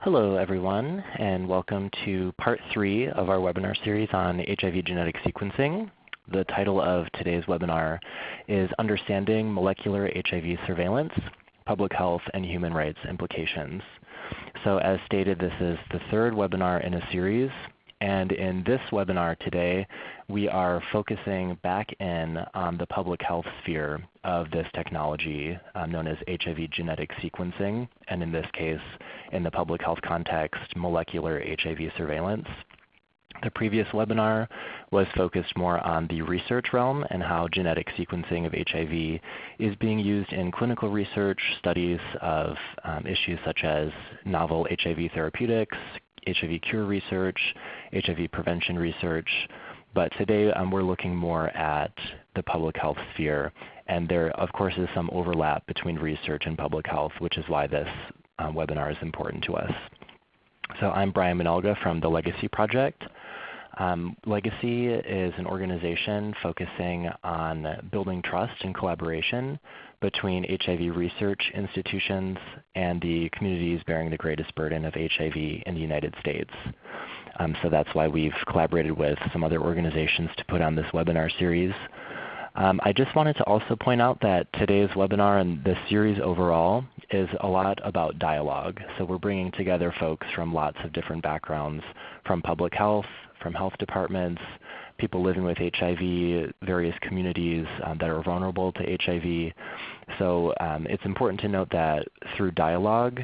Hello everyone, and welcome to part 3 of our webinar series on HIV genetic sequencing. The title of today's webinar is Understanding Molecular HIV Surveillance, Public Health and Human Rights Implications. So as stated, this is the third webinar in a series, and in this webinar today, we are focusing back in on the public health sphere of this technology known as HIV genetic sequencing, and in this case, in the public health context, molecular HIV surveillance. The previous webinar was focused more on the research realm and how genetic sequencing of HIV is being used in clinical research, studies of issues such as novel HIV therapeutics, HIV cure research, HIV prevention research. But today we're looking more at the public health sphere, and there of course is some overlap between research and public health, which is why this webinar is important to us. So I'm Brian Minalga from the Legacy Project. Legacy is an organization focusing on building trust and collaboration between HIV research institutions and the communities bearing the greatest burden of HIV in the United States. So that's why we've collaborated with some other organizations to put on this webinar series. I just wanted to also point out that today's webinar and this series overall is a lot about dialogue. So we're bringing together folks from lots of different backgrounds, from public health, from health departments, people living with HIV, various communities that are vulnerable to HIV. So it's important to note that through dialogue,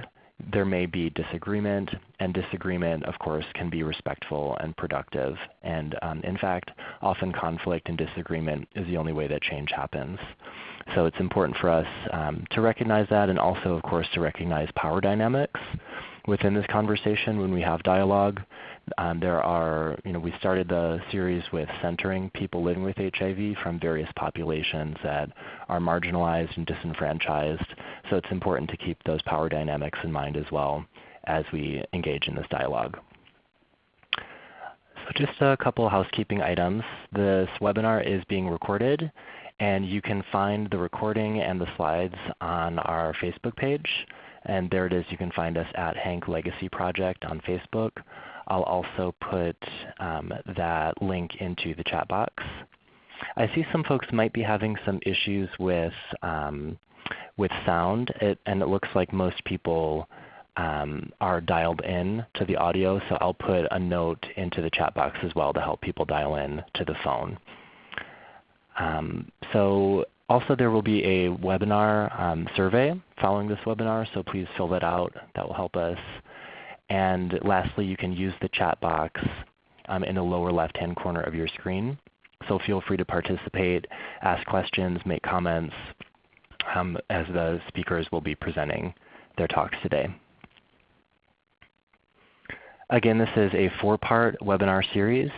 there may be disagreement, and disagreement, of course, can be respectful and productive. And in fact, often conflict and disagreement is the only way that change happens. So it's important for us to recognize that, and also, of course, to recognize power dynamics within this conversation when we have dialogue. We started the series with centering people living with HIV from various populations that are marginalized and disenfranchised. So it's important to keep those power dynamics in mind as well as we engage in this dialogue. So just a couple housekeeping items. This webinar is being recorded, and you can find the recording and the slides on our Facebook page. And there it is. You can find us at Hank Legacy Project on Facebook. I'll also put that link into the chat box. I see some folks might be having some issues with sound, and it looks like most people are dialed in to the audio, so I'll put a note into the chat box as well to help people dial in to the phone. Also there will be a webinar survey following this webinar, so please fill that out. That will help us. And lastly, you can use the chat box in the lower left-hand corner of your screen. So feel free to participate, ask questions, make comments as the speakers will be presenting their talks today. Again, this is a 4-part webinar series.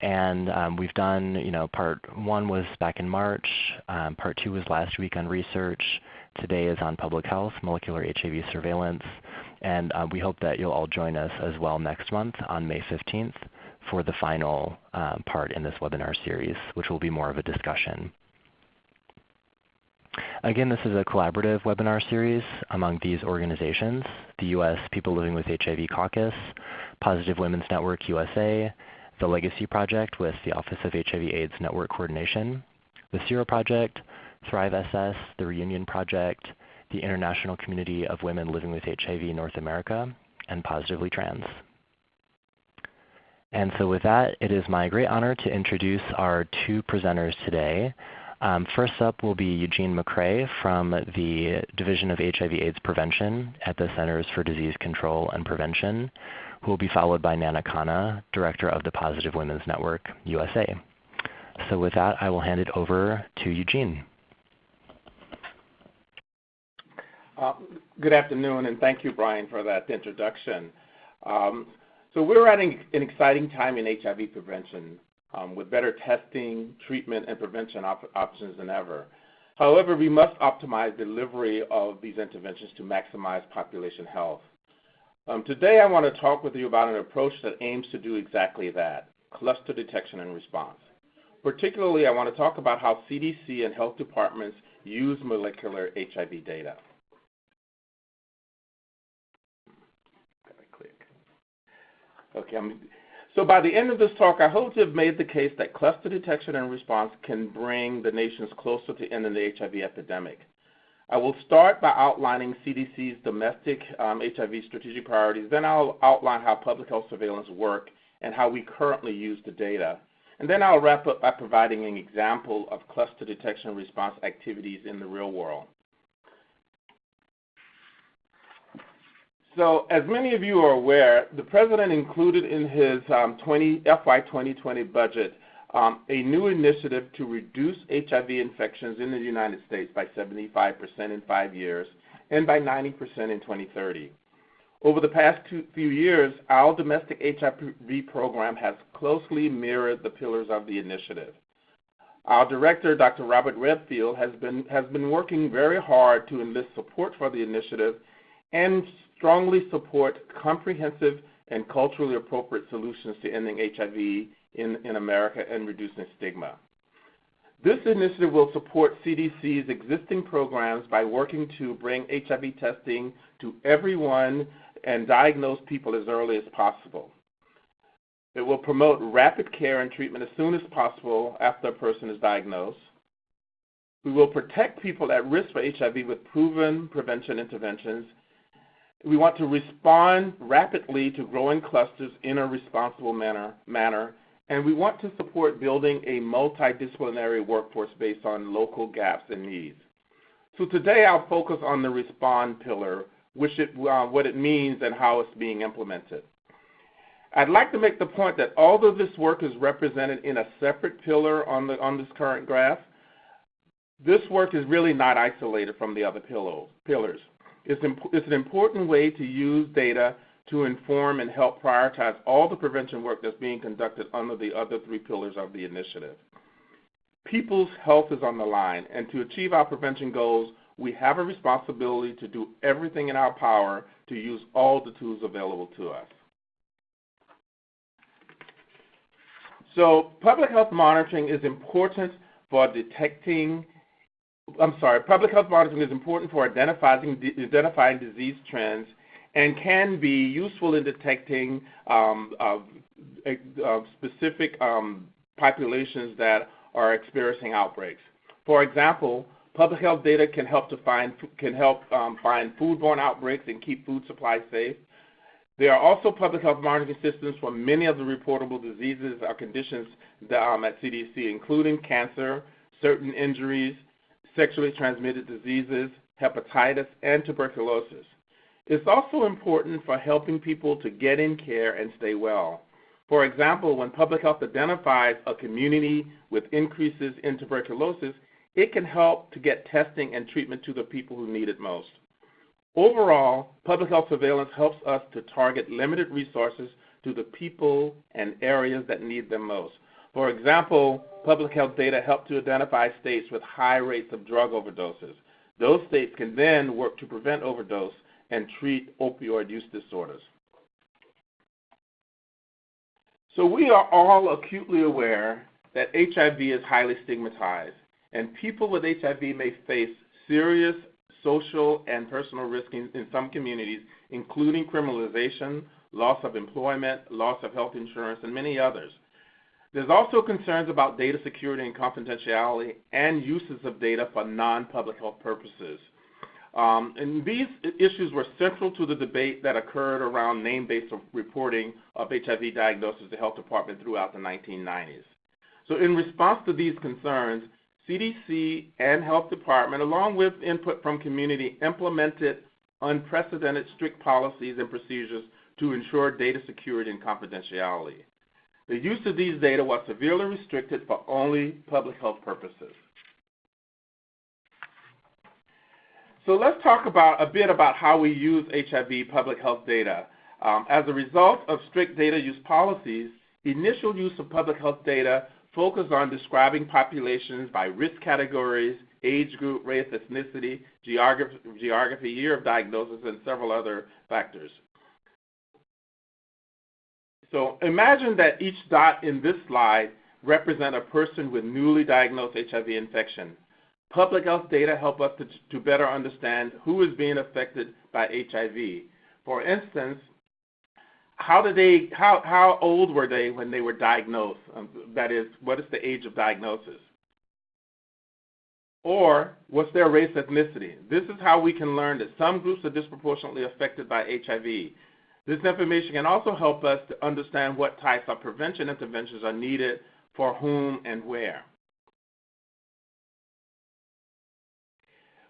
And we've done, part 1 was back in March, part 2 was last week on research, today is on public health, molecular HIV surveillance, and we hope that you'll all join us as well next month on May 15th for the final part in this webinar series, which will be more of a discussion. Again, this is a collaborative webinar series among these organizations: the U.S. People Living with HIV Caucus, Positive Women's Network USA, the Legacy Project with the Office of HIV/AIDS Network Coordination, the Sero Project, Thrive SS, the Reunion Project, the International Community of Women Living with HIV North America, and Positively Trans. And so with that, it is my great honor to introduce our 2 presenters today. First up will be Eugene McCray from the Division of HIV/AIDS Prevention at the Centers for Disease Control and Prevention, who will be followed by Naina Khanna, Director of the Positive Women's Network USA. So with that, I will hand it over to Eugene. Good afternoon, and thank you, Brian, for that introduction. So we're at an exciting time in HIV prevention with better testing, treatment, and prevention options than ever. However, we must optimize delivery of these interventions to maximize population health. Today I want to talk with you about an approach that aims to do exactly that: cluster detection and response. Particularly, I want to talk about how CDC and health departments use molecular HIV data. Okay. So by the end of this talk, I hope to have made the case that cluster detection and response can bring the nations closer to ending the HIV epidemic. I will start by outlining CDC's domestic HIV strategic priorities. Then I'll outline how public health surveillance work and how we currently use the data. And then I'll wrap up by providing an example of cluster detection and response activities in the real world. So as many of you are aware, the President included in his FY 2020 budget a new initiative to reduce HIV infections in the United States by 75% in 5 years and by 90% in 2030. Over the past few years, our domestic HIV program has closely mirrored the pillars of the initiative. Our director, Dr. Robert Redfield, has been working very hard to enlist support for the initiative and strongly support comprehensive and culturally appropriate solutions to ending HIV in America and reducing stigma. This initiative will support CDC's existing programs by working to bring HIV testing to everyone and diagnose people as early as possible. It will promote rapid care and treatment as soon as possible after a person is diagnosed. We will protect people at risk for HIV with proven prevention interventions. We want to respond rapidly to growing clusters in a responsible manner, and we want to support building a multidisciplinary workforce based on local gaps and needs. So today I'll focus on the respond pillar, what it means and how it's being implemented. I'd like to make the point that although this work is represented in a separate pillar on this current graph, this work is really not isolated from the other pillars. It's an important way to use data to inform and help prioritize all the prevention work that's being conducted under the other 3 pillars of the initiative. People's health is on the line, and to achieve our prevention goals, we have a responsibility to do everything in our power to use all the tools available to us. So public health monitoring is important for public health monitoring is important for identifying disease trends and can be useful in detecting specific populations that are experiencing outbreaks. For example, public health data can help find foodborne outbreaks and keep food supplies safe. There are also public health monitoring systems for many of the reportable diseases or conditions at CDC, including cancer, certain injuries, sexually transmitted diseases, hepatitis, and tuberculosis. It's also important for helping people to get in care and stay well. For example, when public health identifies a community with increases in tuberculosis, it can help to get testing and treatment to the people who need it most. Overall, public health surveillance helps us to target limited resources to the people and areas that need them most. For example, public health data help to identify states with high rates of drug overdoses. Those states can then work to prevent overdose and treat opioid use disorders. So we are all acutely aware that HIV is highly stigmatized, and people with HIV may face serious social and personal risk in some communities, including criminalization, loss of employment, loss of health insurance, and many others. There's also concerns about data security and confidentiality and uses of data for non-public health purposes. And these issues were central to the debate that occurred around name-based reporting of HIV diagnosis to the health department throughout the 1990s. So in response to these concerns, CDC and health department, along with input from community, implemented unprecedented strict policies and procedures to ensure data security and confidentiality. The use of these data was severely restricted for only public health purposes. So let's talk a bit about how we use HIV public health data. As a result of strict data use policies, initial use of public health data focused on describing populations by risk categories, age group, race, ethnicity, geography, year of diagnosis, and several other factors. So imagine that each dot in this slide represents a person with newly diagnosed HIV infection. Public health data help us to better understand who is being affected by HIV. For instance, how old were they when they were diagnosed? That is, what is the age of diagnosis? Or what's their race ethnicity? This is how we can learn that some groups are disproportionately affected by HIV. This information can also help us to understand what types of prevention interventions are needed for whom and where.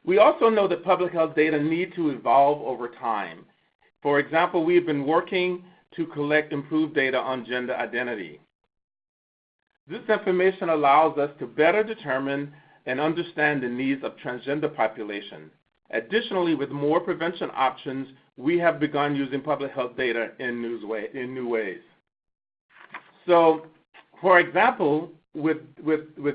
We also know that public health data need to evolve over time. For example, we've been working to collect improved data on gender identity. This information allows us to better determine and understand the needs of transgender population. Additionally, with more prevention options, we have begun using public health data in new ways. So, for example, with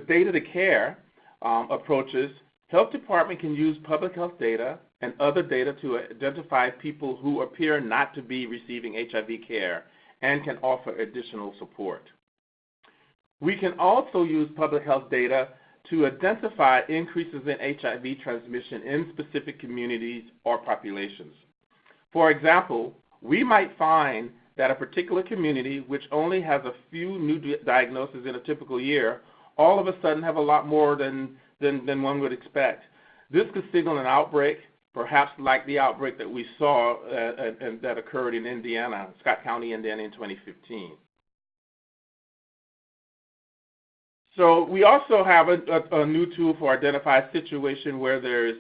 data to care approaches, health department can use public health data and other data to identify people who appear not to be receiving HIV care and can offer additional support. We can also use public health data to identify increases in HIV transmission in specific communities or populations. For example, we might find that a particular community which only has a few new diagnoses in a typical year all of a sudden have a lot more than one would expect. This could signal an outbreak, perhaps like the outbreak that we saw and that occurred in Indiana, Scott County, Indiana in 2015. So we also have a new tool for identifying a situation where there is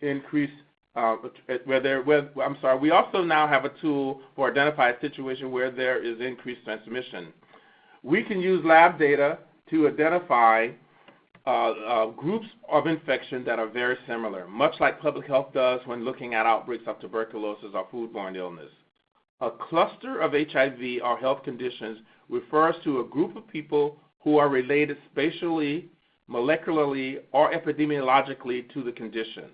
increased, we also now have a tool for identifying a situation where there is increased transmission. We can use lab data to identify groups of infection that are very similar, much like public health does when looking at outbreaks of tuberculosis or foodborne illness. A cluster of HIV or health conditions refers to a group of people who are related spatially, molecularly, or epidemiologically to the condition.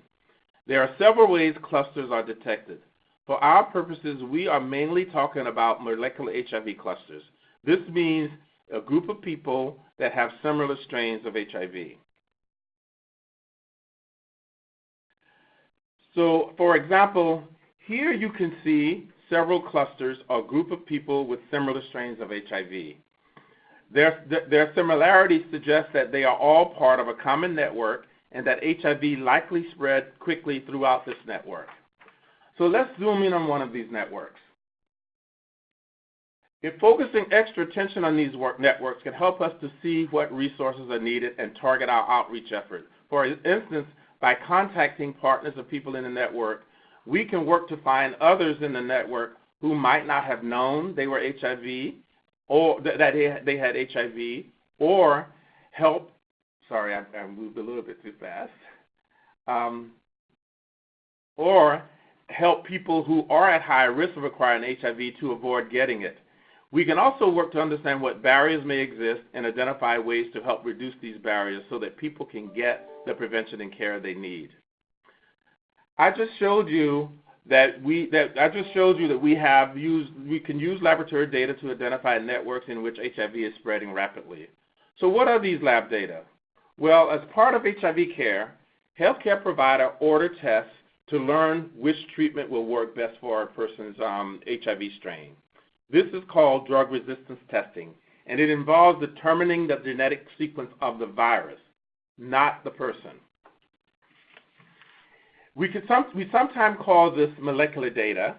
There are several ways clusters are detected. For our purposes, we are mainly talking about molecular HIV clusters. This means a group of people that have similar strains of HIV. So, for example, here you can see several clusters or group of people with similar strains of HIV. Their similarities suggest that they are all part of a common network and that HIV likely spread quickly throughout this network. So let's zoom in on one of these networks. If focusing extra attention on these networks can help us to see what resources are needed and target our outreach efforts. For instance, by contacting partners or people in the network, we can work to find others in the network who might not have known they were HIV or that they had HIV, or help, sorry, I moved a little bit too fast, or help people who are at high risk of acquiring HIV to avoid getting it. We can also work to understand what barriers may exist and identify ways to help reduce these barriers so that people can get the prevention and care they need. I just showed you that we can use laboratory data to identify networks in which HIV is spreading rapidly. So what are these lab data? Well, as part of HIV care, healthcare provider order tests to learn which treatment will work best for a person's HIV strain. This is called drug resistance testing, and it involves determining the genetic sequence of the virus, not the person. We sometimes call this molecular data.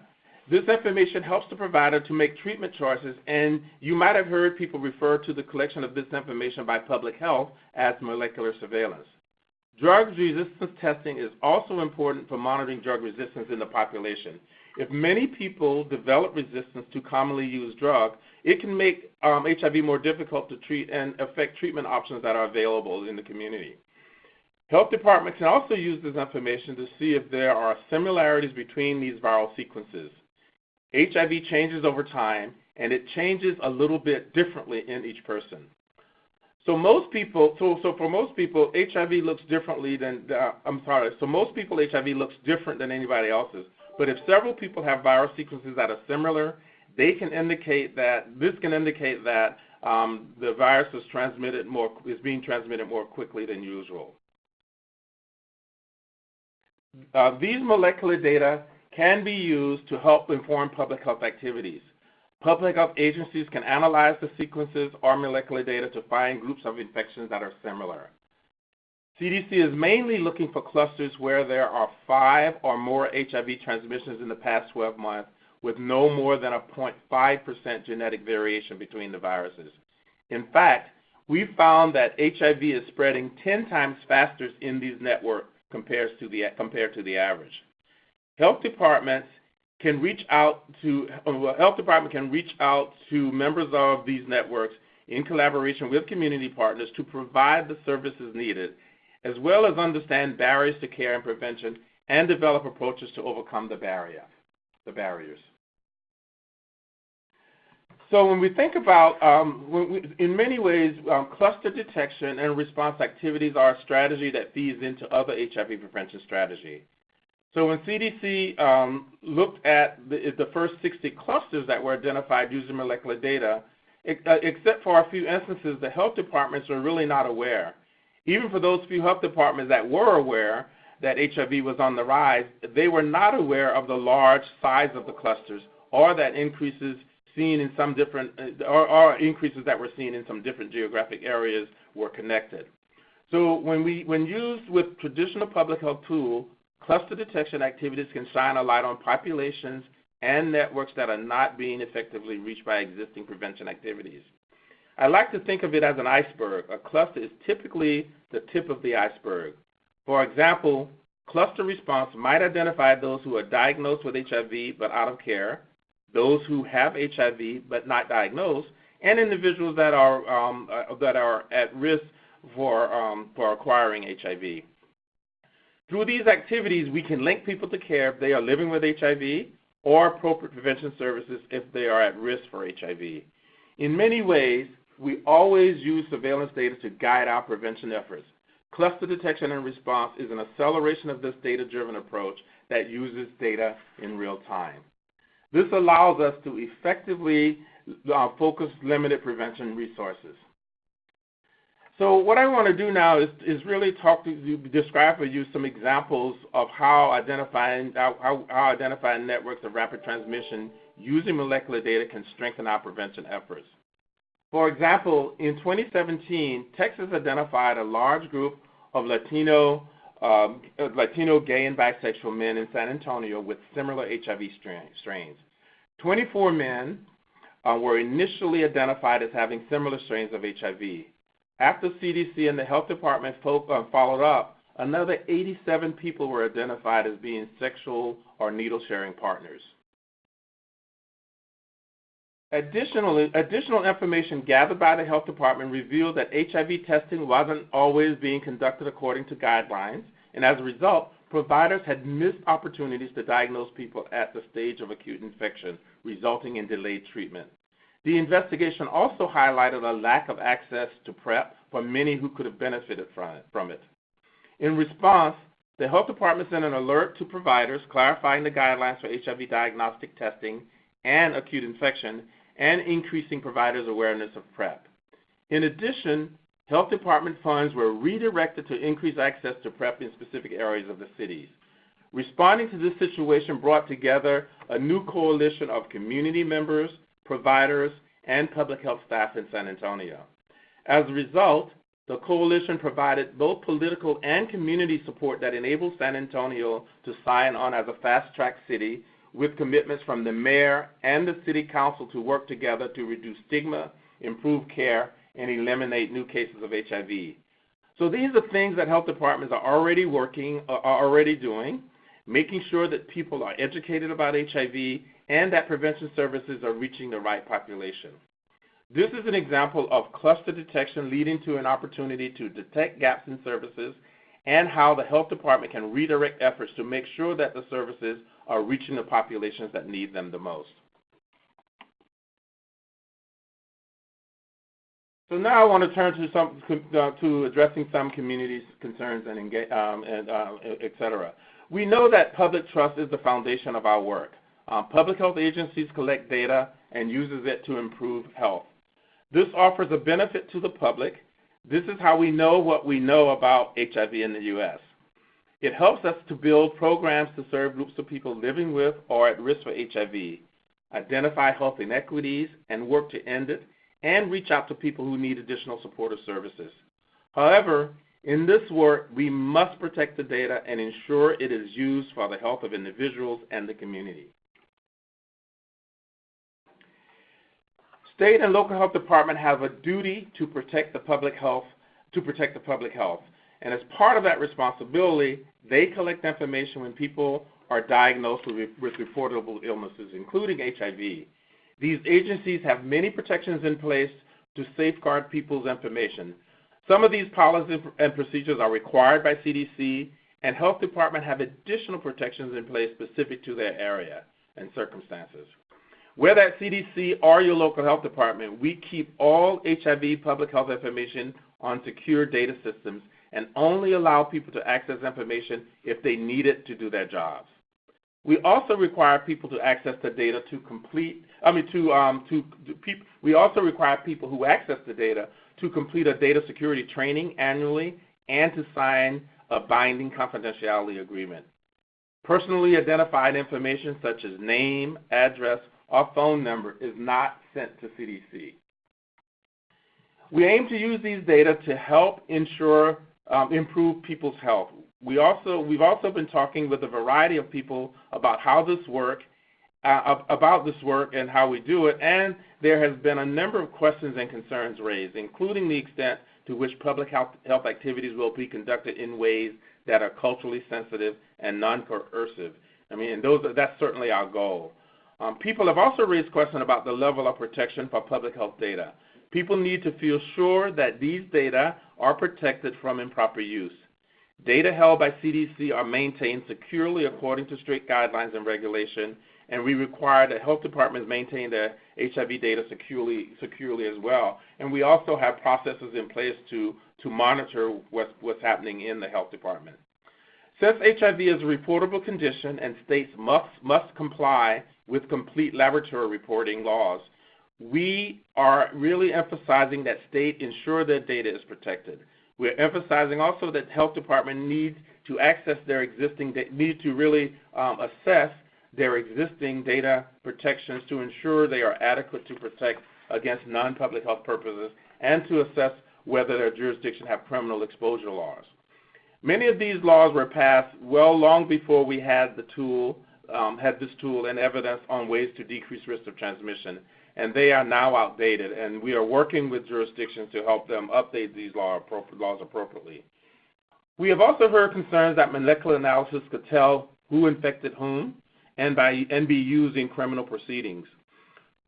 This information helps the provider to make treatment choices, and you might have heard people refer to the collection of this information by public health as molecular surveillance. Drug resistance testing is also important for monitoring drug resistance in the population. If many people develop resistance to commonly used drugs, it can make HIV more difficult to treat and affect treatment options that are available in the community. Health departments can also use this information to see if there are similarities between these viral sequences. HIV changes over time, and it changes a little bit differently in each person. So for most people, HIV looks differently than, HIV looks different than anybody else's. But if several people have viral sequences that are similar, this can indicate that the virus is being transmitted more quickly than usual. These molecular data can be used to help inform public health activities. Public health agencies can analyze the sequences or molecular data to find groups of infections that are similar. CDC is mainly looking for clusters where there are 5 or more HIV transmissions in the past 12 months with no more than a 0.5% genetic variation between the viruses. In fact, we found that HIV is spreading 10 times faster in these networks compared to the average. Health departments can reach out to members of these networks in collaboration with community partners to provide the services needed, as well as understand barriers to care and prevention and develop approaches to overcome the barriers. So when we think about, in many ways, cluster detection and response activities are a strategy that feeds into other HIV prevention strategy. So when CDC looked at the first 60 clusters that were identified using molecular data, except for a few instances, the health departments were really not aware. Even for those few health departments that were aware that HIV was on the rise, they were not aware of the large size of the clusters or that increases seen in some different, or increases that were seen in some different geographic areas were connected. So when used with traditional public health tools, cluster detection activities can shine a light on populations and networks that are not being effectively reached by existing prevention activities. I like to think of it as an iceberg. A cluster is typically the tip of the iceberg. For example, cluster response might identify those who are diagnosed with HIV but out of care, those who have HIV but not diagnosed, and individuals that are at risk for acquiring HIV. Through these activities, we can link people to care if they are living with HIV or appropriate prevention services if they are at risk for HIV. In many ways, we always use surveillance data to guide our prevention efforts. Cluster detection and response is an acceleration of this data-driven approach that uses data in real time. This allows us to effectively focus limited prevention resources. So what I want to do now is really describe for you some examples of how identifying networks of rapid transmission using molecular data can strengthen our prevention efforts. For example, in 2017, Texas identified a large group of Latino gay and bisexual men in San Antonio with similar HIV strains. 24 men were initially identified as having similar strains of HIV. After CDC and the health department followed up, another 87 people were identified as being sexual or needle-sharing partners. Additionally, additional information gathered by the health department revealed that HIV testing wasn't always being conducted according to guidelines, and as a result, providers had missed opportunities to diagnose people at the stage of acute infection, resulting in delayed treatment. The investigation also highlighted a lack of access to PrEP for many who could have benefited from it. In response, the health department sent an alert to providers clarifying the guidelines for HIV diagnostic testing and acute infection, and increasing providers' awareness of PrEP. In addition, health department funds were redirected to increase access to PrEP in specific areas of the cities. Responding to this situation brought together a new coalition of community members, providers, and public health staff in San Antonio. As a result, the coalition provided both political and community support that enabled San Antonio to sign on as a fast-track city with commitments from the mayor and the city council to work together to reduce stigma, improve care, and eliminate new cases of HIV. So these are things that health departments are already doing, making sure that people are educated about HIV and that prevention services are reaching the right population. This is an example of cluster detection leading to an opportunity to detect gaps in services and how the health department can redirect efforts to make sure that the services are reaching the populations that need them the most. So now I want to turn to addressing some communities' concerns and et cetera. We know that public trust is the foundation of our work. Public health agencies collect data and uses it to improve health. This offers a benefit to the public. This is how we know what we know about HIV in the U.S. It helps us to build programs to serve groups of people living with or at risk for HIV. identify health inequities and work to end it, and reach out to people who need additional supportive services. However, in this work, we must protect the data and ensure it is used for the health of individuals and the community. State and local health departments have a duty to protect the public health, And as part of that responsibility, they collect information when people are diagnosed with reportable illnesses, including HIV. These agencies have many protections in place to safeguard people's information. Some of these policies and procedures are required by CDC, and health departments have additional protections in place specific to their area and circumstances. Whether at CDC or your local health department, we keep all HIV public health information on secure data systems and only allow people to access information if they need it to do their jobs. We also require people to access the data we also require people who access the data to complete a data security training annually and to sign a binding confidentiality agreement. Personally identified information such as name, address, or phone number is not sent to CDC. We aim to use these data to help improve people's health. We've also been talking with a variety of people about this work and how we do it, and there has been a number of questions and concerns raised, including the extent to which public health activities will be conducted in ways that are culturally sensitive and non-coercive. That's certainly our goal. People have also raised questions about the level of protection for public health data. People need to feel sure that these data are protected from improper use. Data held by CDC are maintained securely according to strict guidelines and regulation, and we require that health departments maintain their HIV data securely as well. And we also have processes in place to monitor what's happening in the health department. Since HIV is a reportable condition and states must comply with complete laboratory reporting laws, we are really emphasizing that states ensure their data is protected. We're emphasizing also that health department need to assess their existing data protections to ensure they are adequate to protect against non-public health purposes and to assess whether their jurisdiction have criminal exposure laws. Many of these laws were passed long before we had this tool and evidence on ways to decrease risk of transmission, and they are now outdated, and we are working with jurisdictions to help them update these laws appropriately. We have also heard concerns that molecular analysis could tell who infected whom and be used in criminal proceedings.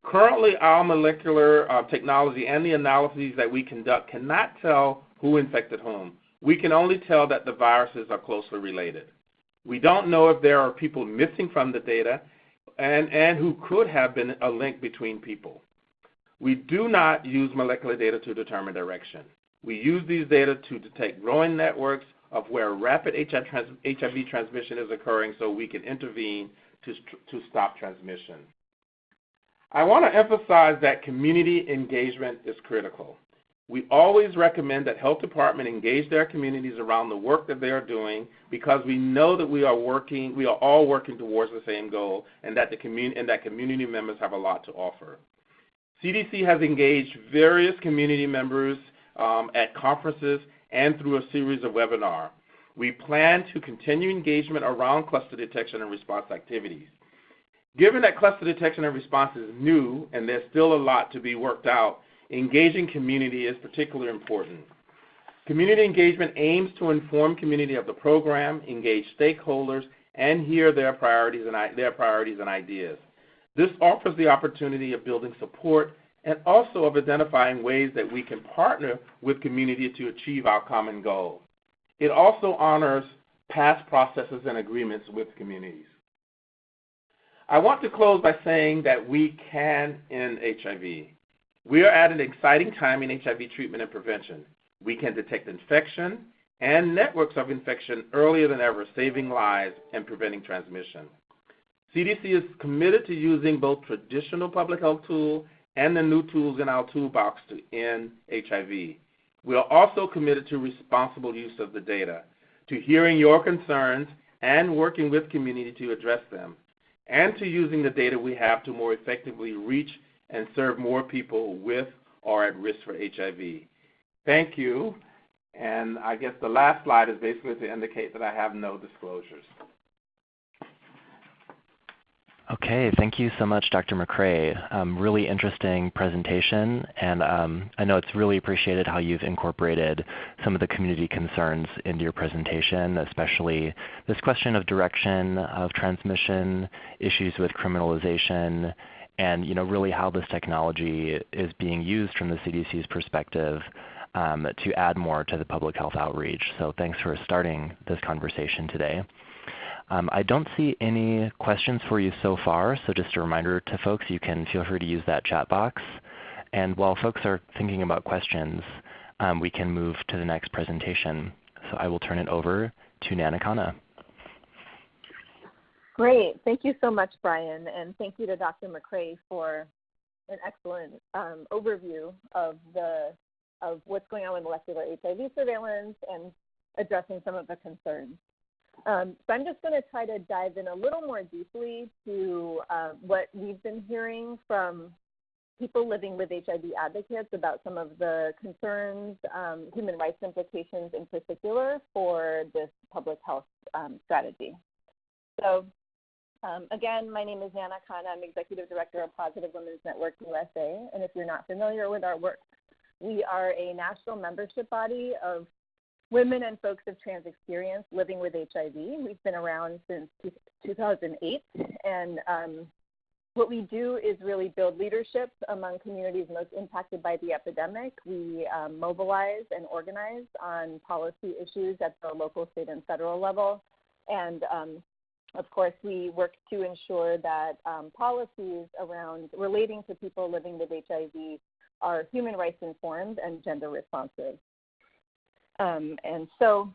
Currently, our molecular technology and the analyses that we conduct cannot tell who infected whom. We can only tell that the viruses are closely related. We don't know if there are people missing from the data and who could have been a link between people. We do not use molecular data to determine direction. We use these data to detect growing networks of where rapid HIV transmission is occurring so we can intervene to stop transmission. I want to emphasize that community engagement is critical. We always recommend that health departments engage their communities around the work that they are doing because we know that we are all working towards the same goal and that community members have a lot to offer. CDC has engaged various community members at conferences and through a series of webinars. We plan to continue engagement around cluster detection and response activities. Given that cluster detection and response is new and there's still a lot to be worked out, engaging community is particularly important. Community engagement aims to inform community of the program, engage stakeholders, and hear their priorities and ideas. This offers the opportunity of building support and also of identifying ways that we can partner with community to achieve our common goal. It also honors past processes and agreements with communities. I want to close by saying that we can end HIV. We are at an exciting time in HIV treatment and prevention. We can detect infection and networks of infection earlier than ever, saving lives and preventing transmission. CDC is committed to using both traditional public health tools and the new tools in our toolbox to end HIV. We are also committed to responsible use of the data, to hearing your concerns and working with community to address them. and to using the data we have to more effectively reach and serve more people with or at risk for HIV. Thank you. And I guess the last slide is basically to indicate that I have no disclosures. Okay, thank you so much, Dr. McCray. Really interesting presentation, and I know it's really appreciated how you've incorporated some of the community concerns into your presentation, especially this question of direction of transmission, issues with criminalization, and really how this technology is being used from the CDC's perspective to add more to the public health outreach. So thanks for starting this conversation today. I don't see any questions for you so far, so just a reminder to folks, you can feel free to use that chat box. And while folks are thinking about questions, we can move to the next presentation. So I will turn it over to Naina Khanna. Great. Thank you so much, Brian, and thank you to Dr. McCray for an excellent overview of what's going on with molecular HIV surveillance and addressing some of the concerns. So I'm just going to try to dive in a little more deeply to what we've been hearing from people living with HIV advocates about some of the concerns, human rights implications in particular for this public health strategy. So again, my name is Naina Khanna. I'm Executive Director of Positive Women's Network USA, and if you're not familiar with our work, we are a national membership body of women and folks of trans experience living with HIV. We've been around since 2008, and what we do is really build leadership among communities most impacted by the epidemic. We mobilize and organize on policy issues at the local, state, and federal level, and of course, we work to ensure that policies around relating to people living with HIV are human rights informed and gender responsive. And so,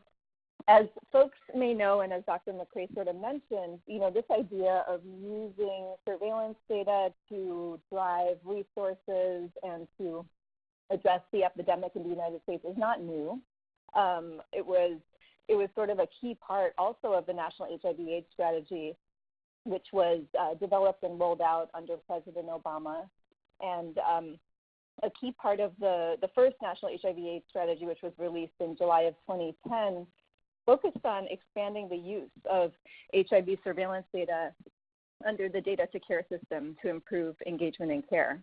as folks may know, and as Dr. McCray sort of mentioned, this idea of using surveillance data to drive resources and to address the epidemic in the United States is not new. It was sort of a key part also of the National HIV/AIDS Strategy, which was developed and rolled out under President Obama. And a key part of the first National HIV/AIDS Strategy, which was released in July of 2010, focused on expanding the use of HIV surveillance data under the Data to Care system to improve engagement in care.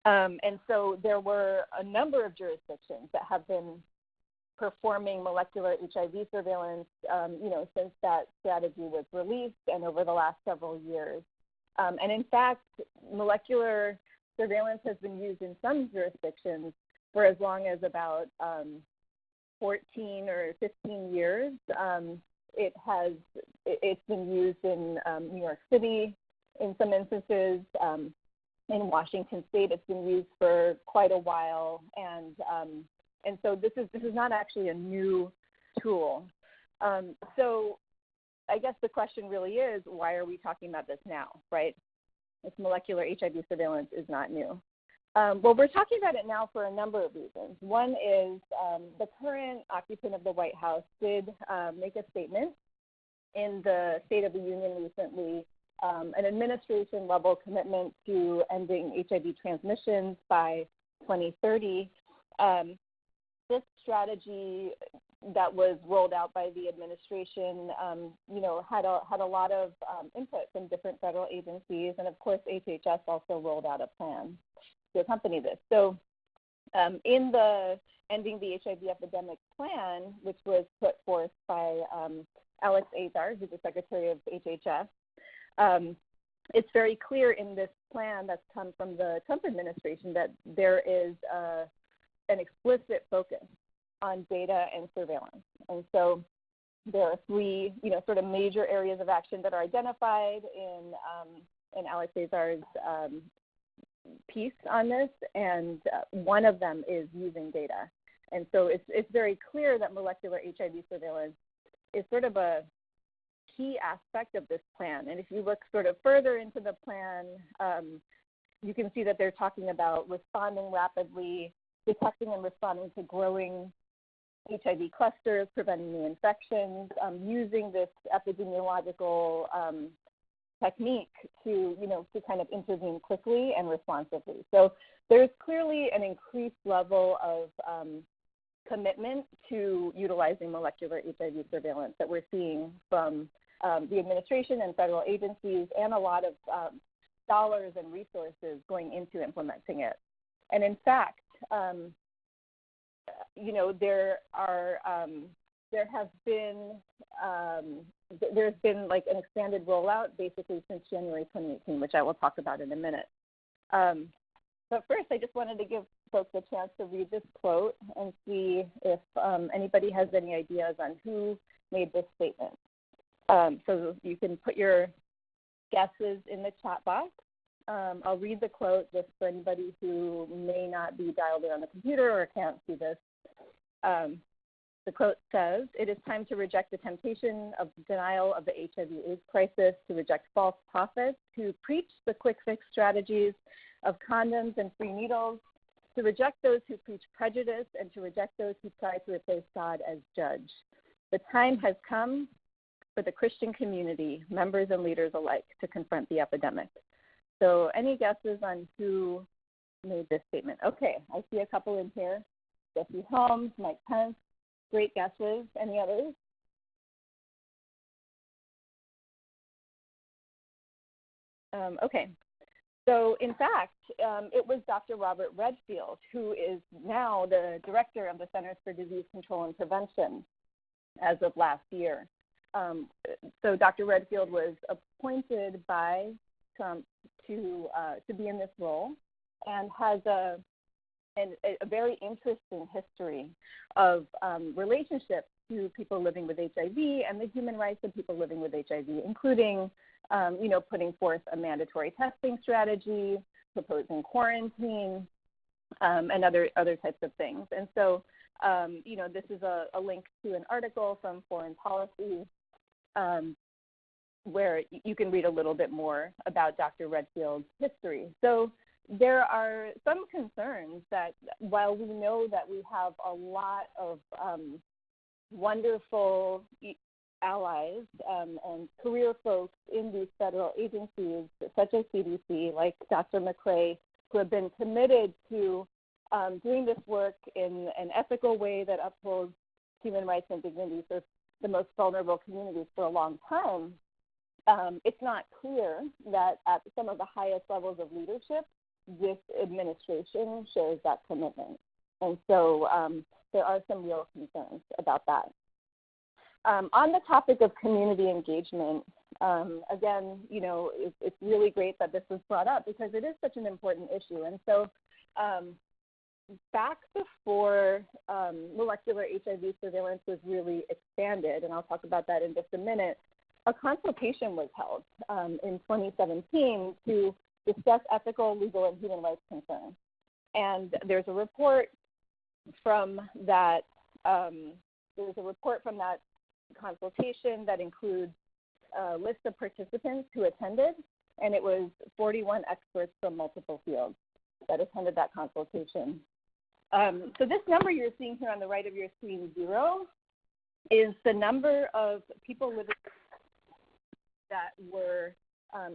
And so there were a number of jurisdictions that have been performing molecular HIV surveillance, since that strategy was released and over the last several years. And in fact, molecular surveillance has been used in some jurisdictions for as long as about 14 or 15 years. It's been used in New York City in some instances. In Washington State, it's been used for quite a while, and so this is not actually a new tool. So I guess the question really is, why are we talking about this now, right? If molecular HIV surveillance is not new. Well, we're talking about it now for a number of reasons. One is the current occupant of the White House did make a statement in the State of the Union recently, an administration-level commitment to ending HIV transmissions by 2030. This strategy that was rolled out by the administration, had a lot of input from different federal agencies, and of course, HHS also rolled out a plan to accompany this. So, in the Ending the HIV Epidemic Plan, which was put forth by Alex Azar, who's the Secretary of HHS, it's very clear in this plan that's come from the Trump administration that there is an explicit focus on data and surveillance. And so there are three, sort of major areas of action that are identified in Alex Azar's piece on this, and one of them is using data. And so it's very clear that molecular HIV surveillance is sort of a key aspect of this plan. And if you look sort of further into the plan, you can see that they're talking about responding rapidly, detecting and responding to growing HIV clusters, preventing new infections, using this epidemiological technique to, to kind of intervene quickly and responsively. So there's clearly an increased level of commitment to utilizing molecular HIV surveillance that we're seeing from the administration and federal agencies, and a lot of dollars and resources going into implementing it. And in fact, there's been like an expanded rollout basically since January 2018, which I will talk about in a minute. But first, I just wanted to give folks a chance to read this quote and see if anybody has any ideas on who made this statement. So you can put your guesses in the chat box. I'll read the quote just for anybody who may not be dialed in on the computer or can't see this. The quote says, "It is time to reject the temptation of denial of the HIV/AIDS crisis, to reject false prophets who preach the quick fix strategies of condoms and free needles, to reject those who preach prejudice, and to reject those who try to replace God as judge. The time has come for the Christian community, members and leaders alike, to confront the epidemic." So any guesses on who made this statement? Okay, I see a couple in here. Jesse Helms, Mike Pence, great guesses. Any others? Okay, so in fact, it was Dr. Robert Redfield, who is now the director of the Centers for Disease Control and Prevention as of last year. So Dr. Redfield was appointed by Trump to be in this role, and has a very interesting history of relationships to people living with HIV and the human rights of people living with HIV, including, putting forth a mandatory testing strategy, proposing quarantine, and other types of things. And so, this is a link to an article from Foreign Policy where you can read a little bit more about Dr. Redfield's history. So there are some concerns that while we know that we have a lot of wonderful allies and career folks in these federal agencies, such as CDC, like Dr. McCray, who have been committed to doing this work in an ethical way that upholds human rights and dignity for the most vulnerable communities for a long time, it's not clear that at some of the highest levels of leadership, this administration shares that commitment. And so there are some real concerns about that. On the topic of community engagement, again, it's really great that this was brought up because it is such an important issue. And so back before molecular HIV surveillance was really expanded, and I'll talk about that in just a minute, a consultation was held in 2017 to discuss ethical, legal, and human rights concerns. And there's a report from that. Consultation that includes a list of participants who attended, and it was 41 experts from multiple fields that attended that consultation. So this number you're seeing here on the right of your screen, 0, is the number of people living that were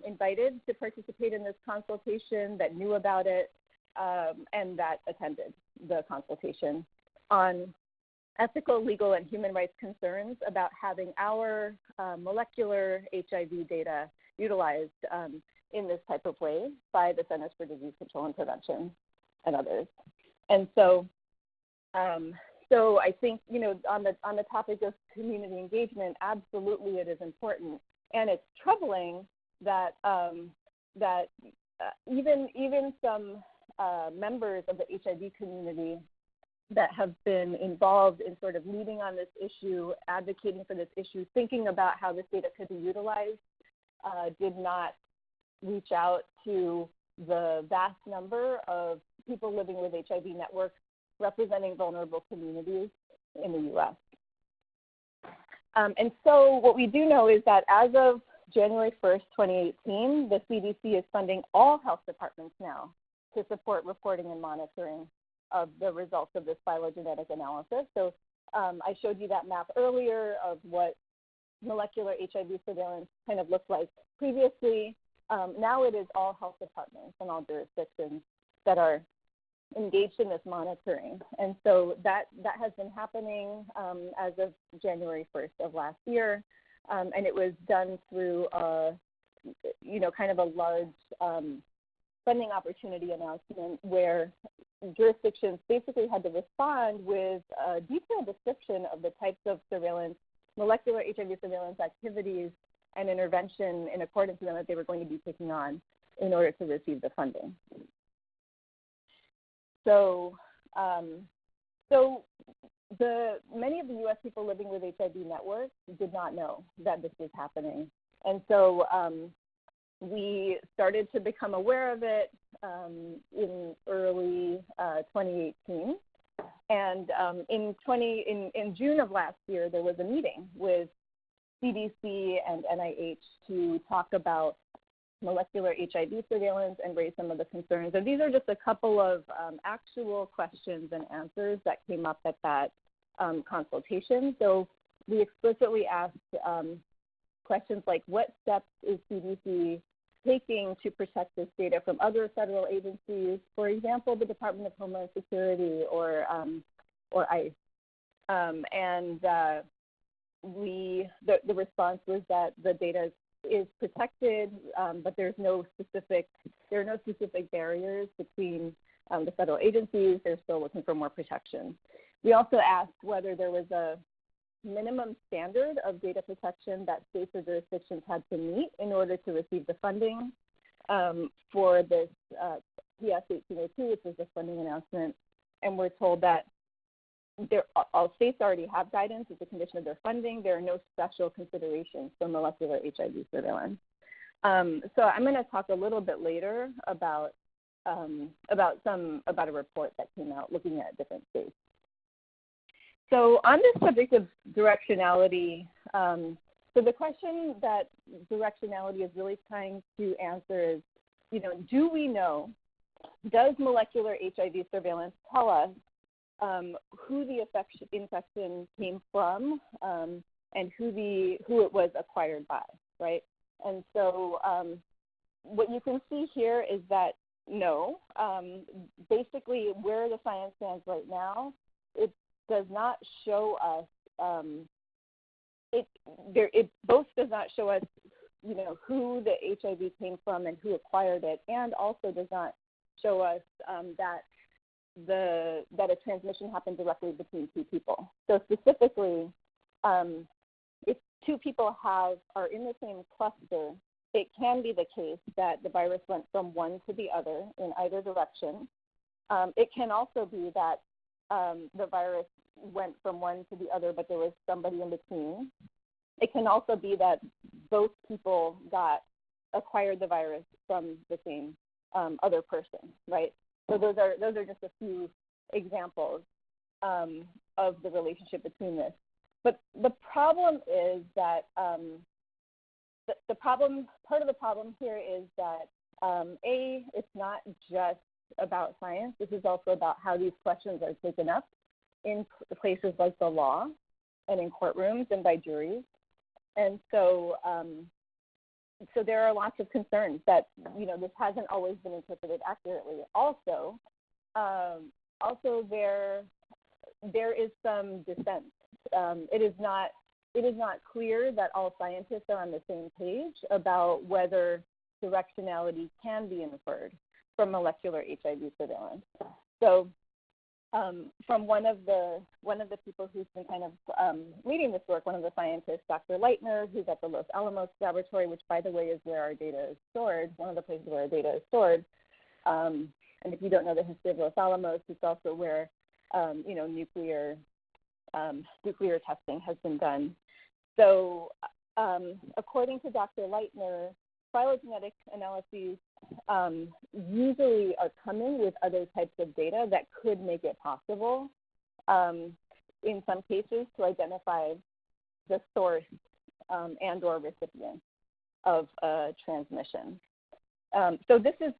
invited to participate in this consultation, that knew about it, and that attended the consultation on ethical, legal, and human rights concerns about having our molecular HIV data utilized in this type of way by the Centers for Disease Control and Prevention and others. And so, I think, on the topic of community engagement, absolutely it is important. And it's troubling that even some members of the HIV community that have been involved in sort of leading on this issue, advocating for this issue, thinking about how this data could be utilized, did not reach out to the vast number of people living with HIV networks representing vulnerable communities in the U.S. And so what we do know is that as of January 1st, 2018, the CDC is funding all health departments now to support reporting and monitoring of the results of this phylogenetic analysis. So I showed you that map earlier of what molecular HIV surveillance kind of looked like previously. Now it is all health departments and all jurisdictions that are engaged in this monitoring. And so that has been happening as of January 1st of last year. And it was done through kind of a large funding opportunity announcement where jurisdictions basically had to respond with a detailed description of the types of surveillance, molecular HIV surveillance activities and intervention in accordance with them that they were going to be taking on in order to receive the funding. So, many of the U.S. people living with HIV networks did not know that this was happening. And so we started to become aware of it in early 2018. And in June of last year, there was a meeting with CDC and NIH to talk about molecular HIV surveillance and raise some of the concerns. And these are just a couple of actual questions and answers that came up at that consultation. So we explicitly asked questions like, what steps is CDC taking to protect this data from other federal agencies, for example, the Department of Homeland Security or ICE? The response was that the data is protected, but there are no specific barriers between the federal agencies. They're still looking for more protection. We also asked whether there was a minimum standard of data protection that states or jurisdictions had to meet in order to receive the funding for this PS 1802, which was the funding announcement. And we're told that all states already have guidance as a condition of their funding. There are no special considerations for molecular HIV surveillance. So I'm going to talk a little bit later about a report that came out looking at different states. So on this subject of directionality, so the question that directionality is really trying to answer is, do we know, does molecular HIV surveillance tell us who the infection came from and who it was acquired by, right? And so what you can see here is that no, basically where the science stands right now, it does not show us, it both does not show us, who the HIV came from and who acquired it, and also does not show us that a transmission happened directly between two people. So specifically, if two people are in the same cluster, it can be the case that the virus went from one to the other in either direction. It can also be that the virus went from one to the other, but there was somebody in between. It can also be that both people acquired the virus from the same other person, right? So those are just a few examples of the relationship between this. But the problem is that part of the problem here is that it's not just about science. This is also about how these questions are taken up in places like the law and in courtrooms and by juries. And so there are lots of concerns that, this hasn't always been interpreted accurately. Also there is some dissent. It is not clear that all scientists are on the same page about whether directionality can be inferred from molecular HIV surveillance. So from one of the people who's been kind of leading this work, one of the scientists, Dr. Leitner, who's at the Los Alamos Laboratory, which, by the way, is where our data is stored, one of the places where our data is stored. And if you don't know the history of Los Alamos, it's also where, nuclear testing has been done. So according to Dr. Leitner, phylogenetic analyses usually are coming with other types of data that could make it possible, in some cases, to identify the source and or recipient of transmission. So this is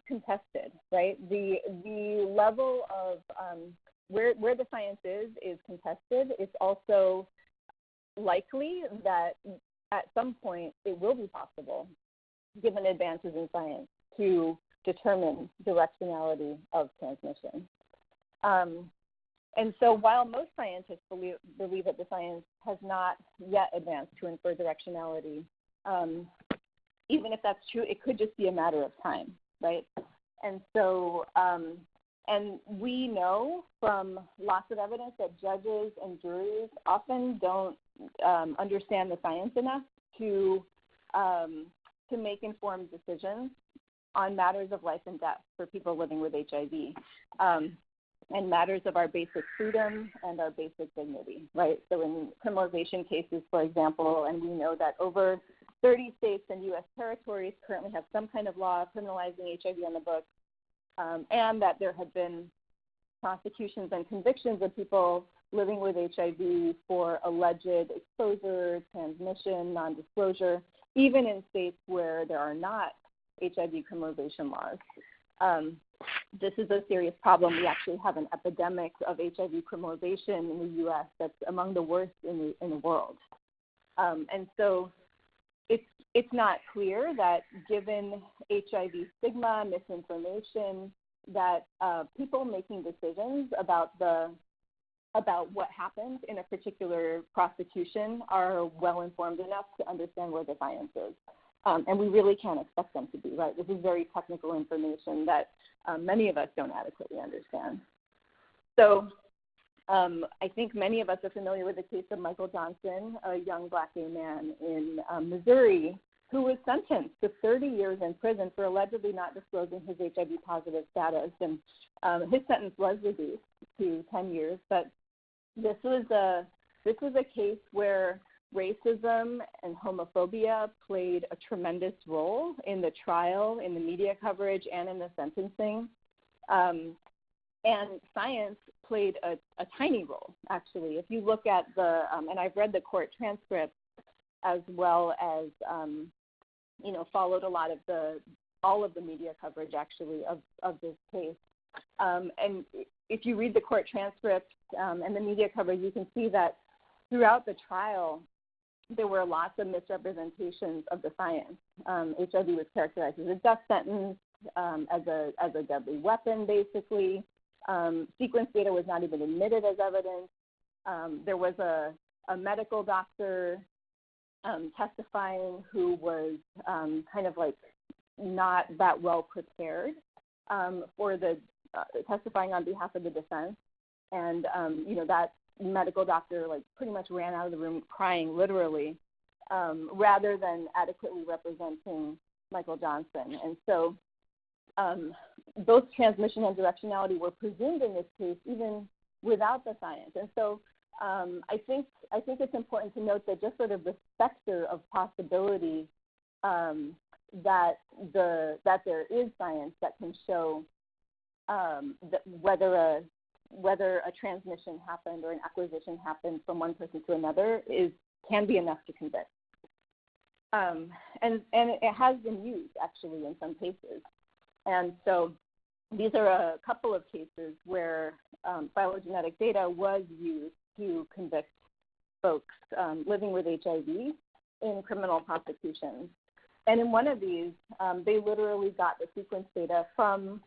contested, right? The level of where the science is contested. It's also likely that at some point it will be possible, given advances in science, to determine directionality of transmission. And so while most scientists believe that the science has not yet advanced to infer directionality, even if that's true, it could just be a matter of time, right? And so, and we know from lots of evidence that judges and juries often don't understand the science enough to make informed decisions on matters of life and death for people living with HIV, and matters of our basic freedom and our basic dignity, right? So in criminalization cases, for example, and we know that over 30 states and U.S. territories currently have some kind of law criminalizing HIV on the books, and that there have been prosecutions and convictions of people living with HIV for alleged exposure, transmission, non-disclosure, even in states where there are not HIV criminalization laws. This is a serious problem. We actually have an epidemic of HIV criminalization in the U.S. that's among the worst in the world. And so it's not clear that given HIV stigma, misinformation, that people making decisions about what happens in a particular prosecution are well informed enough to understand where the science is. And we really can't expect them to be, right? This is very technical information that many of us don't adequately understand. So I think many of us are familiar with the case of Michael Johnson, a young Black gay man in Missouri, who was sentenced to 30 years in prison for allegedly not disclosing his HIV-positive status. And his sentence was reduced to 10 years. But this was a case where racism and homophobia played a tremendous role in the trial, in the media coverage, and in the sentencing. And science played a tiny role, actually. If you look at and I've read the court transcript as well as, followed all of the media coverage, actually, of this case. And if you read the court transcript and the media coverage, you can see that throughout the trial, there were lots of misrepresentations of the science. HIV was characterized as a death sentence, as a deadly weapon, basically. Sequence data was not even admitted as evidence. There was a medical doctor testifying who was kind of like not that well prepared for the testifying on behalf of the defense. And, that medical doctor pretty much ran out of the room crying, literally, rather than adequately representing Michael Johnson. And so both transmission and directionality were presumed in this case, even without the science. And so I think it's important to note that just sort of the specter of possibility that there is science that can show that whether a transmission happened or an acquisition happened from one person to another can be enough to convict. And it has been used, actually, in some cases. And so these are a couple of cases where phylogenetic data was used to convict folks living with HIV in criminal prosecutions. And in one of these, they literally got the sequence data from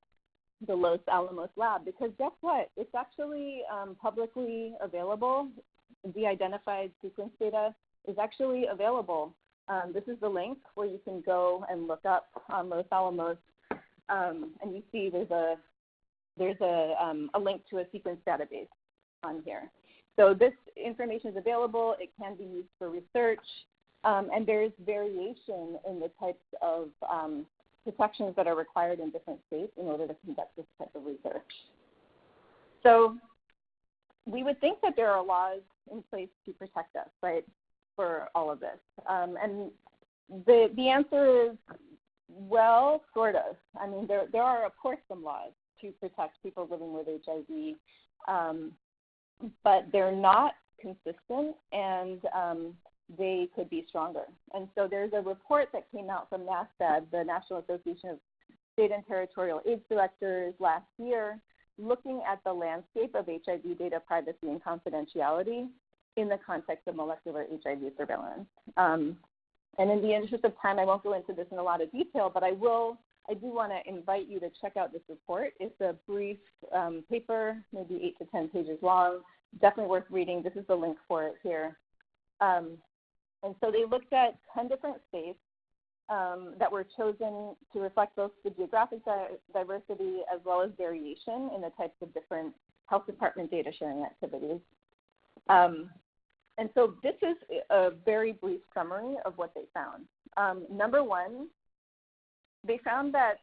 the Los Alamos lab, because guess what? It's actually publicly available. The identified sequence data is actually available. This is the link where you can go and look up Los Alamos, and you see there's a link to a sequence database on here. So this information is available. It can be used for research, and there's variation in the types of protections that are required in different states in order to conduct this type of research. So we would think that there are laws in place to protect us, right, for all of this. And the answer is, well, sort of. I mean, there are, of course, some laws to protect people living with HIV, but they're not consistent, and they could be stronger. And so there's a report that came out from NASDAD, the National Association of State and Territorial AIDS Directors, last year, looking at the landscape of HIV data privacy and confidentiality in the context of molecular HIV surveillance. And in the interest of time, I won't go into this in a lot of detail, but I do want to invite you to check out this report. It's a brief paper, maybe 8 to 10 pages long, definitely worth reading. This is the link for it here. And so they looked at 10 different states that were chosen to reflect both the geographic diversity as well as variation in the types of different health department data sharing activities. And so this is a very brief summary of what they found. Number one, they found that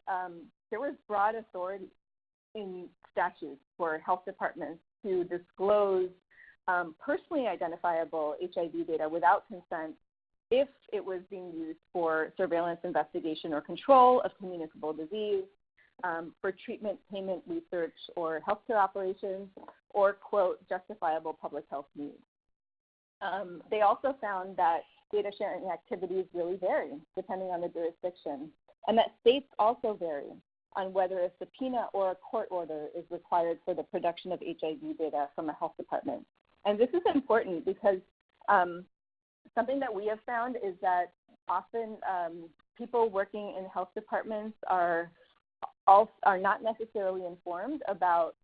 there was broad authority in statutes for health departments to disclose personally identifiable HIV data without consent if it was being used for surveillance, investigation, or control of communicable disease, for treatment, payment, research, or healthcare operations, or, quote, justifiable public health needs. They also found that data sharing activities really vary depending on the jurisdiction, and that states also vary on whether a subpoena or a court order is required for the production of HIV data from a health department. And this is important because something that we have found is that often people working in health departments are not necessarily informed about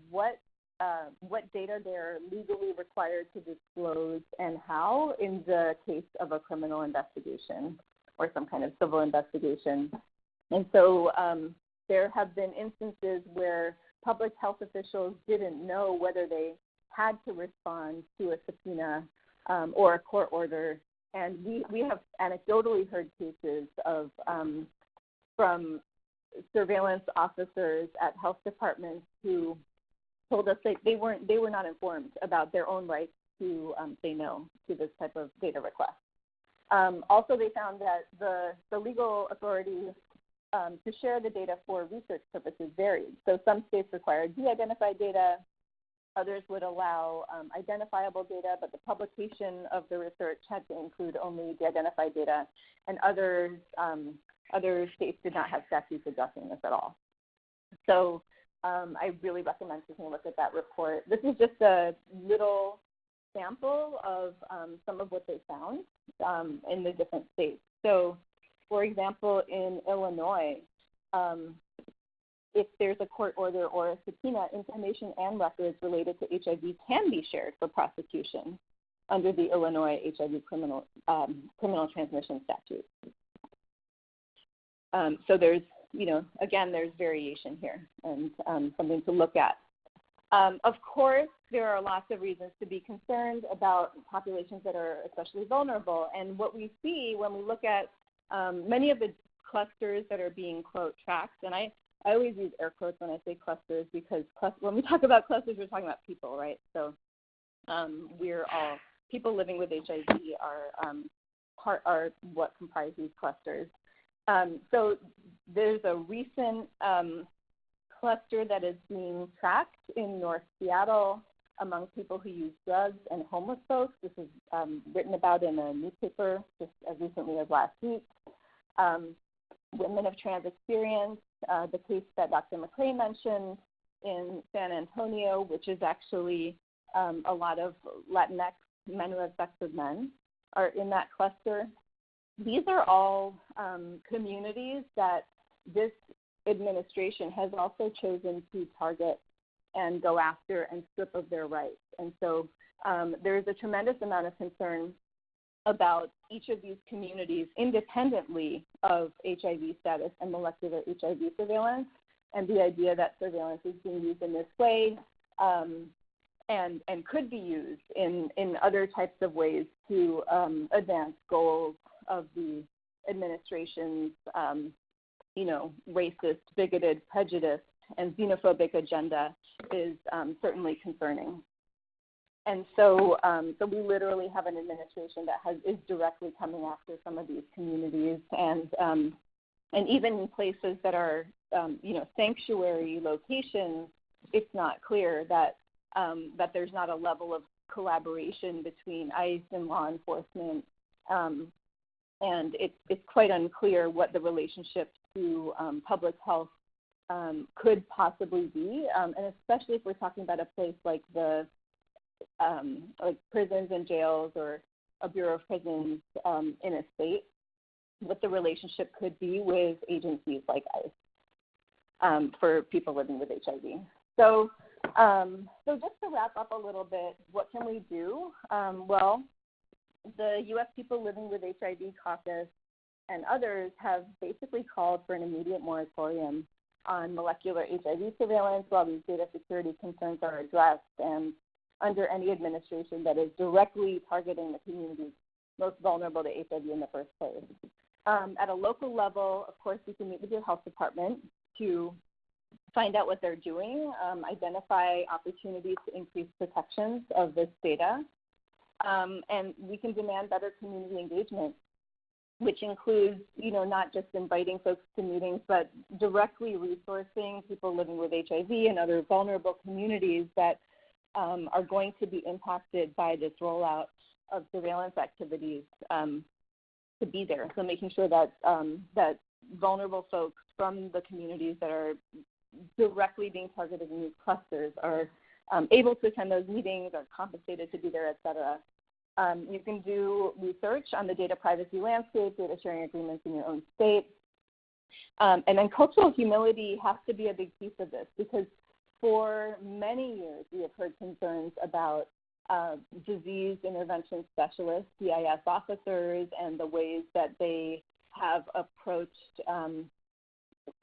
what data they're legally required to disclose and how in the case of a criminal investigation or some kind of civil investigation. And so there have been instances where public health officials didn't know whether they had to respond to a subpoena or a court order. And we have anecdotally heard cases of from surveillance officers at health departments who told us that they were not informed about their own rights to say no to this type of data request. Also, they found that the legal authority to share the data for research purposes varied. So some states required de-identified data, others would allow identifiable data, but the publication of the research had to include only the identified data, and other states did not have statutes addressing this at all. So I really recommend taking a look at that report. This is just a little sample of some of what they found in the different states. So, for example, in Illinois, if there's a court order or a subpoena, information and records related to HIV can be shared for prosecution under the Illinois HIV criminal transmission statute. So there's, again, there's variation here and something to look at. Of course, there are lots of reasons to be concerned about populations that are especially vulnerable. And what we see when we look at many of the clusters that are being, quote, tracked, and I always use air quotes when I say clusters because when we talk about clusters, we're talking about people, right? So people living with HIV are what comprise these clusters. So there's a recent cluster that is being tracked in North Seattle among people who use drugs and homeless folks. This is written about in a newspaper just as recently as last week. Women of trans experience, the case that Dr. McCray mentioned in San Antonio, which is actually a lot of Latinx men who have sex with men are in that cluster. These are all communities that this administration has also chosen to target and go after and strip of their rights. And so there is a tremendous amount of concern about each of these communities independently of HIV status and molecular HIV surveillance, and the idea that surveillance is being used in this way and could be used in other types of ways to advance goals of the administration's racist, bigoted, prejudiced, and xenophobic agenda is certainly concerning. And so we literally have an administration that is directly coming after some of these communities, and even in places that are sanctuary locations, it's not clear that there's not a level of collaboration between ICE and law enforcement, and it's quite unclear what the relationship to public health could possibly be, and especially if we're talking about a place like the like prisons and jails or a Bureau of Prisons in a state, what the relationship could be with agencies like ICE for people living with HIV. So just to wrap up a little bit, what can we do? Well, the U.S. People Living with HIV Caucus and others have basically called for an immediate moratorium on molecular HIV surveillance while these data security concerns are addressed, and under any administration that is directly targeting the communities most vulnerable to HIV in the first place. At a local level, of course, you can meet with your health department to find out what they're doing, identify opportunities to increase protections of this data, and we can demand better community engagement, which includes, not just inviting folks to meetings, but directly resourcing people living with HIV and other vulnerable communities that are going to be impacted by this rollout of surveillance activities to be there. So making sure that that vulnerable folks from the communities that are directly being targeted in these clusters are able to attend those meetings, are compensated to be there, et cetera. You can do research on the data privacy landscape, data sharing agreements in your own state. And then cultural humility has to be a big piece of this, because for many years we have heard concerns about disease intervention specialists, DIS officers, and the ways that they have approached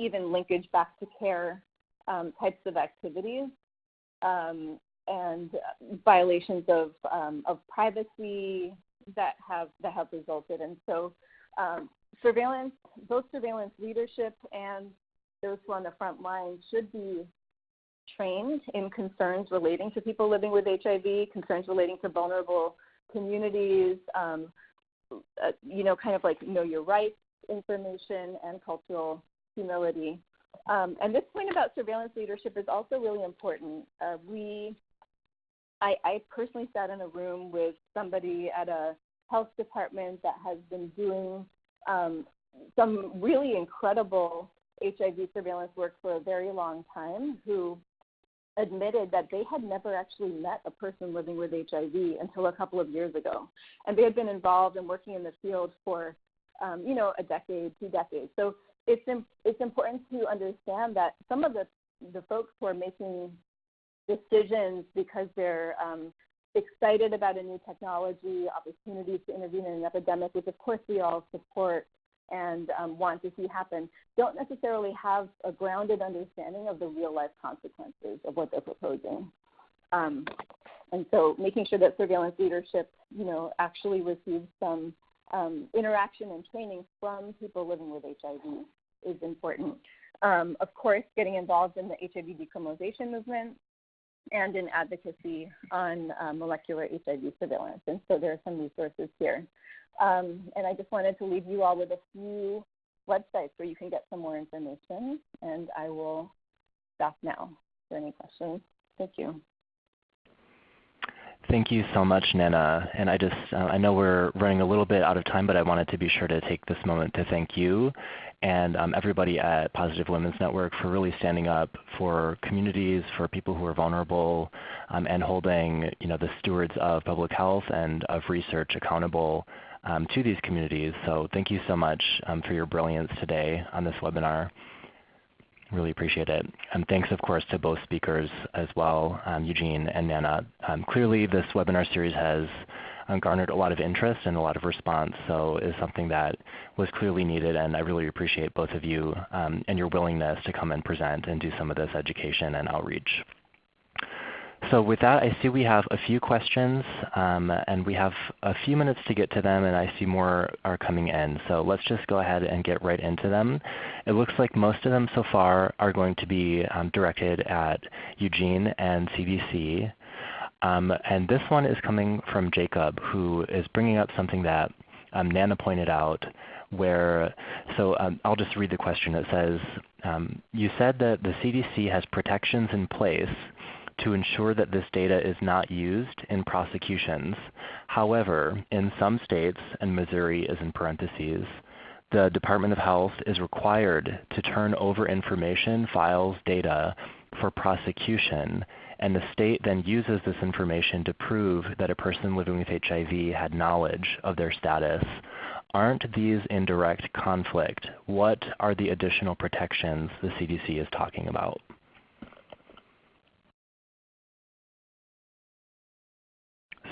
even linkage back to care types of activities. And violations of privacy that have resulted. And so surveillance, both surveillance leadership and those who are on the front line should be trained in concerns relating to people living with HIV, concerns relating to vulnerable communities, kind of like know your rights information and cultural humility. And this point about surveillance leadership is also really important. I personally sat in a room with somebody at a health department that has been doing some really incredible HIV surveillance work for a very long time, who admitted that they had never actually met a person living with HIV until a couple of years ago. And they had been involved and working in the field for, a decade, 2 decades. So it's important to understand that some of the folks who are making decisions because they're excited about a new technology, opportunities to intervene in an epidemic, which of course we all support and want to see happen, don't necessarily have a grounded understanding of the real life consequences of what they're proposing. And so making sure that surveillance leadership, actually receives some interaction and training from people living with HIV is important. Of course, getting involved in the HIV decriminalization movement and in advocacy on molecular HIV surveillance. And so there are some resources here. And I just wanted to leave you all with a few websites where you can get some more information. And I will stop now for any questions. Thank you. Thank you so much, Naina. And I know we're running a little bit out of time, but I wanted to be sure to take this moment to thank you and everybody at Positive Women's Network for really standing up for communities, for people who are vulnerable, and holding the stewards of public health and of research accountable to these communities. So thank you so much for your brilliance today on this webinar. Really appreciate it. And thanks, of course, to both speakers as well, Eugene and Naina. Clearly, this webinar series has garnered a lot of interest and a lot of response, so it's something that was clearly needed, and I really appreciate both of you and your willingness to come and present and do some of this education and outreach. So with that, I see we have a few questions, and we have a few minutes to get to them, and I see more are coming in. So let's just go ahead and get right into them. It looks like most of them so far are going to be directed at Eugene and CDC. And this one is coming from Jacob, who is bringing up something that Naina pointed out, I'll just read the question. It says, you said that the CDC has protections in place to ensure that this data is not used in prosecutions. However, in some states, and Missouri is in parentheses, the Department of Health is required to turn over information, files, data for prosecution, and the state then uses this information to prove that a person living with HIV had knowledge of their status, aren't these in direct conflict? What are the additional protections the CDC is talking about?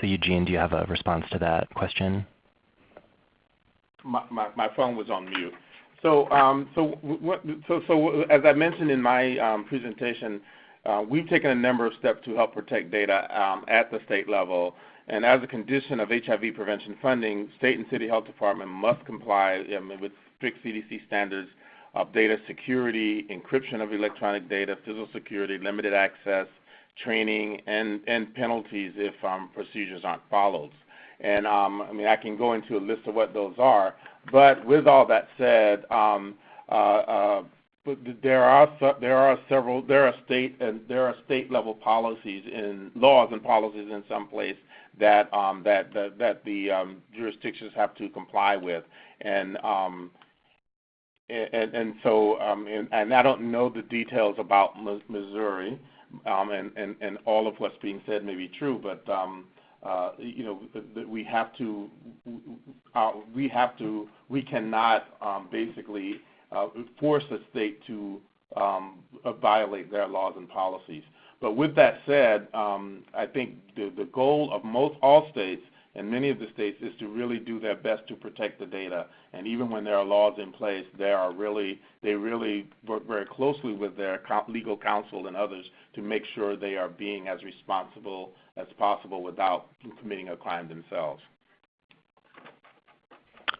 So Eugene, do you have a response to that question? My phone was on mute. So as I mentioned in my presentation, we've taken a number of steps to help protect data at the state level. And as a condition of HIV prevention funding, state and city health department must comply with strict CDC standards of data security, encryption of electronic data, physical security, limited access, training, and penalties if procedures aren't followed. And I mean, I can go into a list of what those are. But with all that said, there are state level policies and laws and policies in some place that the jurisdictions have to comply with, and I don't know the details about Missouri, and all of what's being said may be true, but we cannot basically force a state to violate their laws and policies. But with that said, I think the goal of all states and many of the states is to really do their best to protect the data. And even when there are laws in place, they really work very closely with their legal counsel and others to make sure they are being as responsible as possible without committing a crime themselves.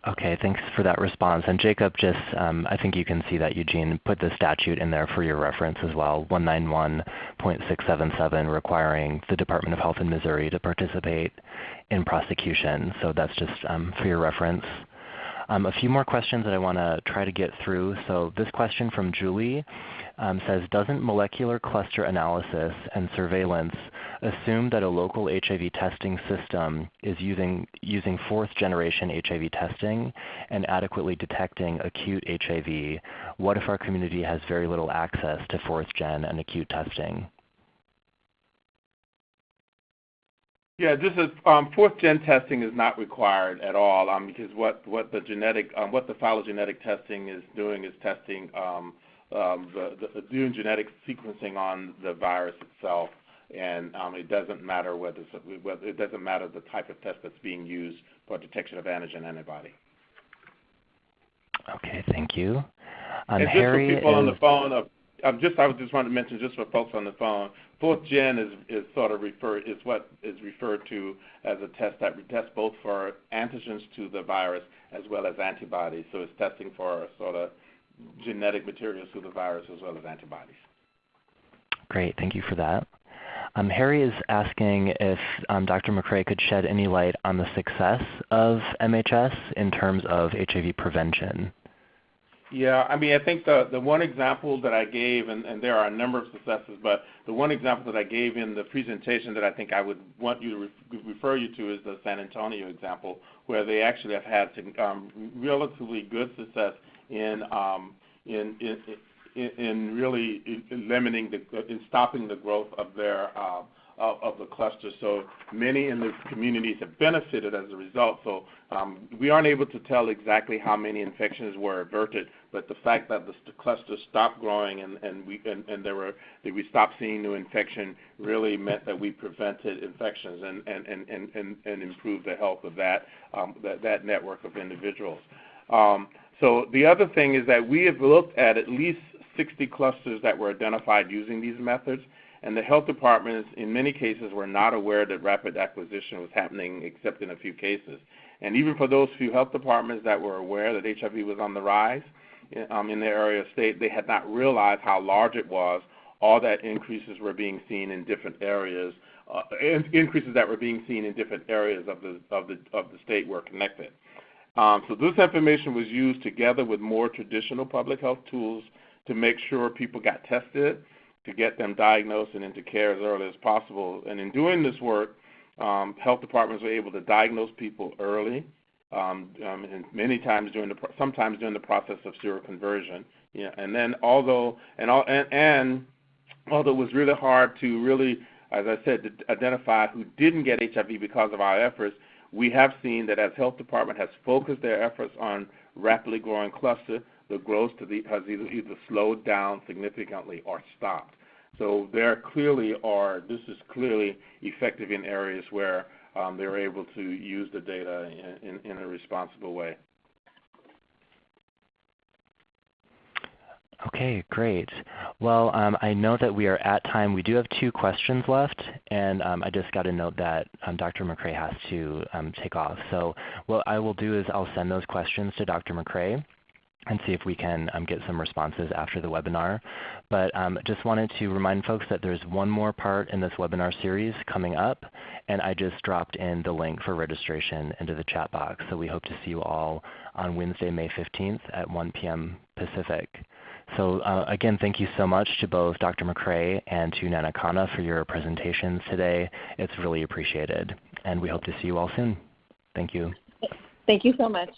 Okay, thanks for that response. And Jacob, just I think you can see that Eugene put the statute in there for your reference as well, 191.677, requiring the Department of Health in Missouri to participate in prosecution. So that's just for your reference. A few more questions that I want to try to get through. So this question from Julie says, doesn't molecular cluster analysis and surveillance assume that a local HIV testing system is using fourth generation HIV testing and adequately detecting acute HIV? What if our community has very little access to fourth gen and acute testing? Yeah, this is fourth gen testing is not required at all because what the phylogenetic testing is doing is testing doing genetic sequencing on the virus itself, and it doesn't matter it doesn't matter the type of test that's being used for detection of antigen antibody. Okay, thank you. And Harry, just for people on the phone, I just wanted to mention, just for folks on the phone, fourth gen is what is referred to as a test that tests both for antigens to the virus as well as antibodies. So it's testing for sort of genetic materials to the virus as well as antibodies. Great, thank you for that. Harry is asking if Dr. McCray could shed any light on the success of MHS in terms of HIV prevention. Yeah, I mean, I think the one example that I gave, and there are a number of successes, but the one example that I gave in the presentation that I think I would want you to refer you to is the San Antonio example, where they actually have had relatively good success in really in stopping the growth of their of the cluster. So many in the communities have benefited as a result. So we aren't able to tell exactly how many infections were averted, but the fact that the cluster stopped growing and we stopped seeing new infection really meant that we prevented infections and improved the health of that network of individuals. So the other thing is that we have looked at least 60 clusters that were identified using these methods, and the health departments in many cases were not aware that rapid acquisition was happening except in a few cases. And even for those few health departments that were aware that HIV was on the rise in their area of state, they had not realized how large it was. All that increases were being seen in different areas. Increases that were being seen in different areas of the state were connected. So this information was used together with more traditional public health tools to make sure people got tested, to get them diagnosed and into care as early as possible. And in doing this work, health departments were able to diagnose people early, and many times sometimes during the process of seroconversion. Yeah, and then although it was really hard to really, as I said, to identify who didn't get HIV because of our efforts, we have seen that as health department has focused their efforts on rapidly growing cluster, the growth has either slowed down significantly or stopped. So this is clearly effective in areas where they're able to use the data in a responsible way. Okay, great. Well, I know that we are at time. We do have 2 questions left, and I just got a note that Dr. McCray has to take off. So what I will do is I'll send those questions to Dr. McCray and see if we can get some responses after the webinar. But just wanted to remind folks that there's one more part in this webinar series coming up, and I just dropped in the link for registration into the chat box. So we hope to see you all on Wednesday, May 15th at 1 p.m. Pacific. So again, thank you so much to both Dr. McCray and to Naina Khanna for your presentations today. It's really appreciated, and we hope to see you all soon. Thank you. Thank you so much.